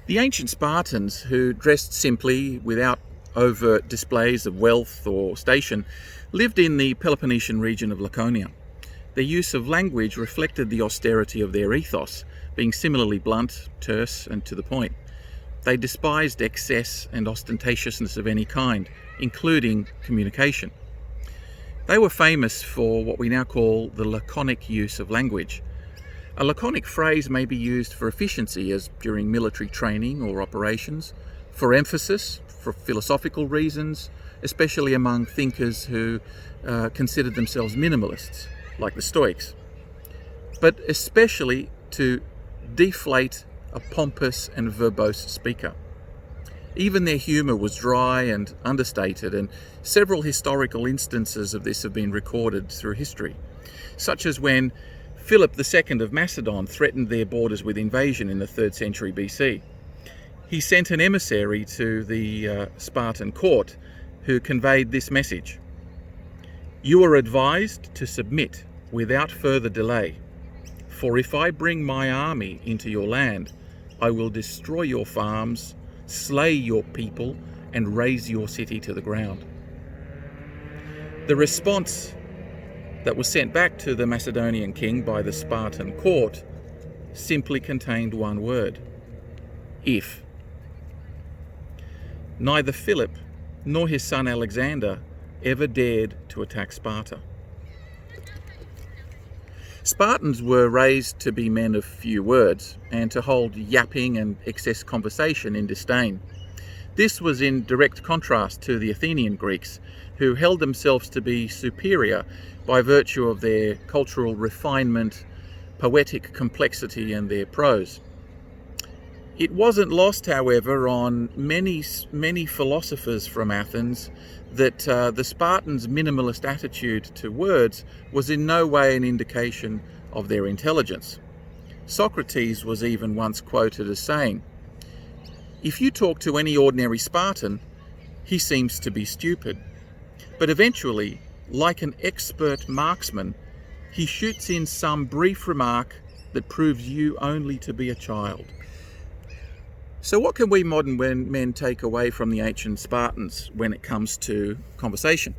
The ancient Spartans, who dressed simply without overt displays of wealth or station, lived in the Peloponnesian region of Laconia. Their use of language reflected the austerity of their ethos, being similarly blunt, terse, and to the point. They despised excess and ostentatiousness of any kind, including communication. They were famous for what we now call the laconic use of language. A laconic phrase may be used for efficiency, as during military training or operations, for emphasis, for philosophical reasons, especially among thinkers who considered themselves minimalists, like the Stoics, but especially to deflate a pompous and verbose speaker. Even their humour was dry and understated, and several historical instances of this have been recorded through history, such as when Philip II of Macedon threatened their borders with invasion in the 3rd century BC. He sent an emissary to the Spartan court who conveyed this message: "You are advised to submit without further delay, for if I bring my army into your land, I will destroy your farms, slay your people, and raze your city to the ground." The response that was sent back to the Macedonian king by the Spartan court simply contained one word: if. Neither Philip nor his son Alexander ever dared to attack Sparta. Spartans were raised to be men of few words and to hold yapping and excess conversation in disdain. This was in direct contrast to the Athenian Greeks, who held themselves to be superior by virtue of their cultural refinement, poetic complexity, and their prose. It wasn't lost, however, on many philosophers from Athens that the Spartans' minimalist attitude to words was in no way an indication of their intelligence. Socrates was even once quoted as saying, "If you talk to any ordinary Spartan, he seems to be stupid. But eventually, like an expert marksman, he shoots in some brief remark that proves you only to be a child." So what can we modern men take away from the ancient Spartans when it comes to conversation?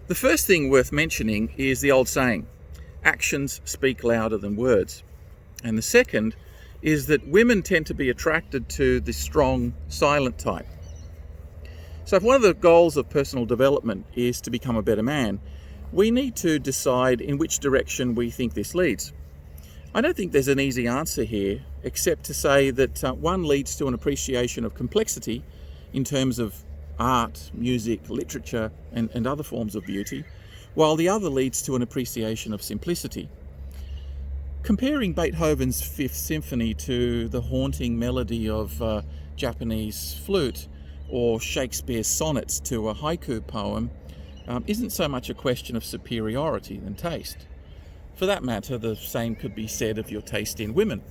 The first thing worth mentioning is the old saying, actions speak louder than words. And the second is that women tend to be attracted to the strong, silent type. So if one of the goals of personal development is to become a better man, we need to decide in which direction we think this leads. I don't think there's an easy answer here, except to say that one leads to an appreciation of complexity in terms of art, music, literature, and other forms of beauty, while the other leads to an appreciation of simplicity. Comparing Beethoven's Fifth Symphony to the haunting melody of Japanese flute, or Shakespeare's sonnets to a haiku poem, isn't so much a question of superiority than taste. For that matter, the same could be said of your taste in women.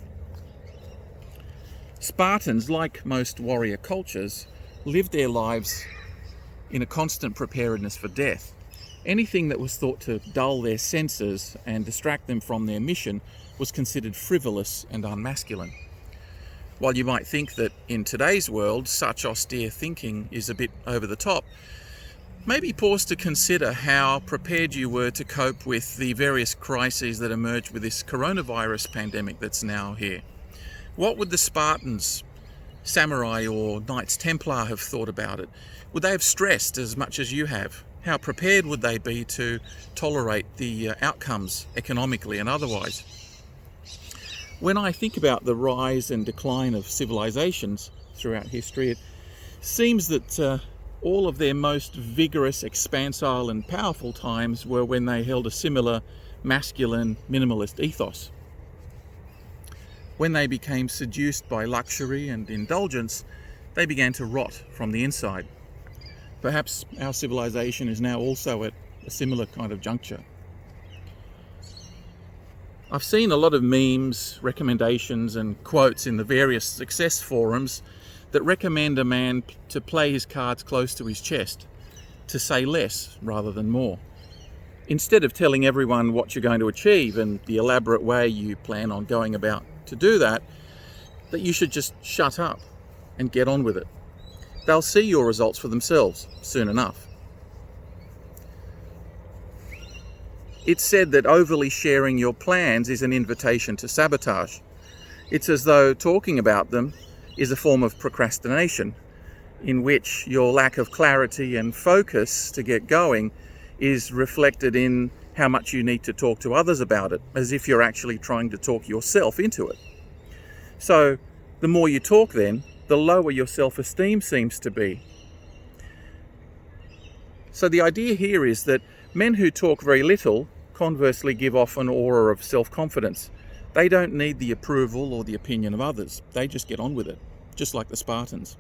Spartans, like most warrior cultures, lived their lives in a constant preparedness for death. Anything that was thought to dull their senses and distract them from their mission was considered frivolous and unmasculine. While you might think that in today's world such austere thinking is a bit over the top, maybe pause to consider how prepared you were to cope with the various crises that emerged with this coronavirus pandemic that's now here. What would the Spartans, samurai, or Knights Templar have thought about it? Would they have stressed as much as you have? How prepared would they be to tolerate the outcomes economically and otherwise? When I think about the rise and decline of civilizations throughout history, it seems that all of their most vigorous, expansile and powerful times were when they held a similar masculine, minimalist ethos. When they became seduced by luxury and indulgence, they began to rot from the inside. Perhaps our civilization is now also at a similar kind of juncture. I've seen a lot of memes, recommendations and quotes in the various success forums that recommend a man to play his cards close to his chest, to say less rather than more. Instead of telling everyone what you're going to achieve and the elaborate way you plan on going about to do that, that you should just shut up and get on with it. They'll see your results for themselves soon enough. It's said that overly sharing your plans is an invitation to sabotage. It's as though talking about them is a form of procrastination, in which your lack of clarity and focus to get going is reflected in how much you need to talk to others about it, as if you're actually trying to talk yourself into it. So the more you talk then, the lower your self-esteem seems to be. So the idea here is that men who talk very little conversely give off an aura of self-confidence. They don't need the approval or the opinion of others. They just get on with it, just like the Spartans.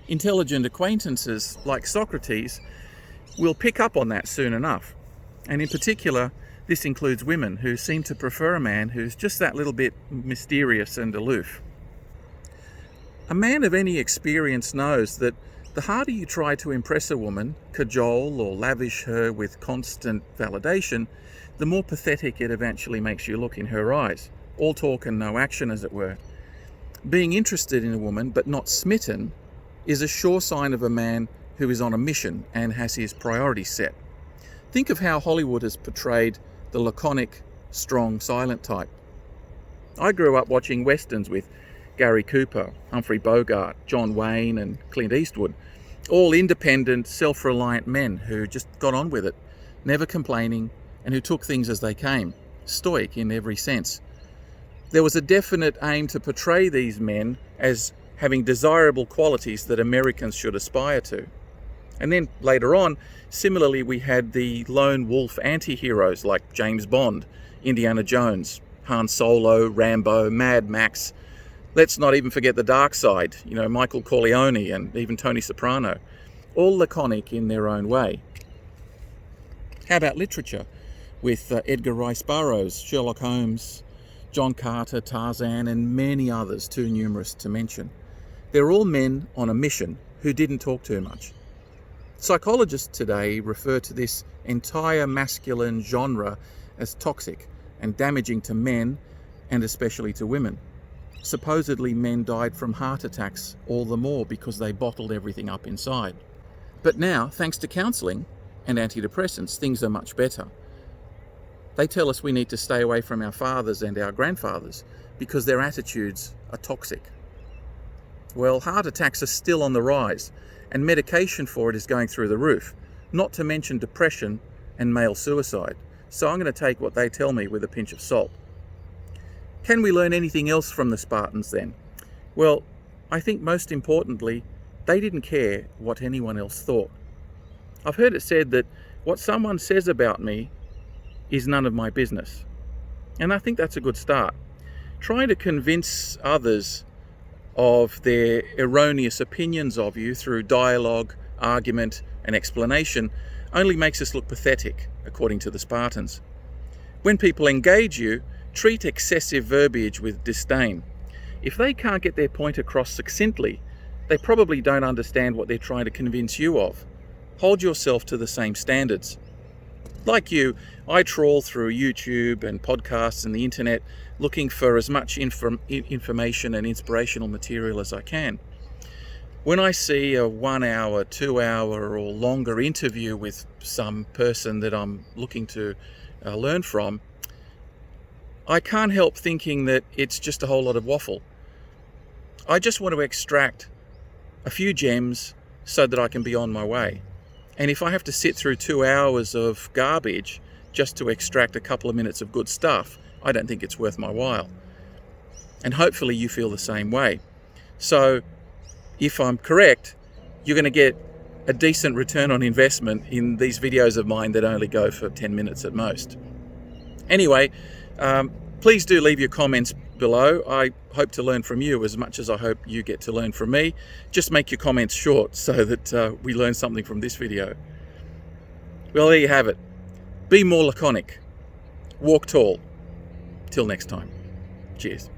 Intelligent acquaintances like Socrates will pick up on that soon enough. And in particular, this includes women who seem to prefer a man who's just that little bit mysterious and aloof. A man of any experience knows that the harder you try to impress a woman, cajole or lavish her with constant validation, the more pathetic it eventually makes you look in her eyes. All talk and no action, as it were. Being interested in a woman but not smitten is a sure sign of a man who is on a mission and has his priorities set. Think of how Hollywood has portrayed the laconic, strong, silent type. I grew up watching westerns with Gary Cooper, Humphrey Bogart, John Wayne and Clint Eastwood, all independent, self-reliant men who just got on with it, never complaining, and who took things as they came, stoic in every sense. There was a definite aim to portray these men as having desirable qualities that Americans should aspire to. And then later on, similarly, we had the lone wolf anti-heroes like James Bond, Indiana Jones, Han Solo, Rambo, Mad Max. Let's not even forget the dark side, Michael Corleone and even Tony Soprano, all laconic in their own way. How about literature with Edgar Rice Burroughs, Sherlock Holmes, John Carter, Tarzan, and many others too numerous to mention? They're all men on a mission who didn't talk too much. Psychologists today refer to this entire masculine genre as toxic and damaging to men and especially to women. Supposedly men died from heart attacks all the more because they bottled everything up inside. But now, thanks to counselling and antidepressants, things are much better. They tell us we need to stay away from our fathers and our grandfathers because their attitudes are toxic. Well, heart attacks are still on the rise, and medication for it is going through the roof, not to mention depression and male suicide. So I'm going to take what they tell me with a pinch of salt. Can we learn anything else from the Spartans then? Well, I think most importantly, they didn't care what anyone else thought. I've heard it said that what someone says about me is none of my business. And I think that's a good start. Trying to convince others of their erroneous opinions of you through dialogue, argument, and explanation only makes us look pathetic, according to the Spartans. When people engage you, treat excessive verbiage with disdain. If they can't get their point across succinctly, they probably don't understand what they're trying to convince you of. Hold yourself to the same standards. Like you, I trawl through YouTube and podcasts and the internet looking for as much information and inspirational material as I can. When I see a 1 hour, 2 hour or longer interview with some person that I'm looking to learn from, I can't help thinking that it's just a whole lot of waffle. I just want to extract a few gems so that I can be on my way. And if I have to sit through 2 hours of garbage just to extract a couple of minutes of good stuff, I don't think it's worth my while. And hopefully you feel the same way. So if I'm correct, you're going to get a decent return on investment in these videos of mine that only go for 10 minutes at most. Anyway, please do leave your comments below. I hope to learn from you as much as I hope you get to learn from me. Just make your comments short so that we learn something from this video. Well, there you have it. Be more laconic. Walk tall. Till next time. Cheers.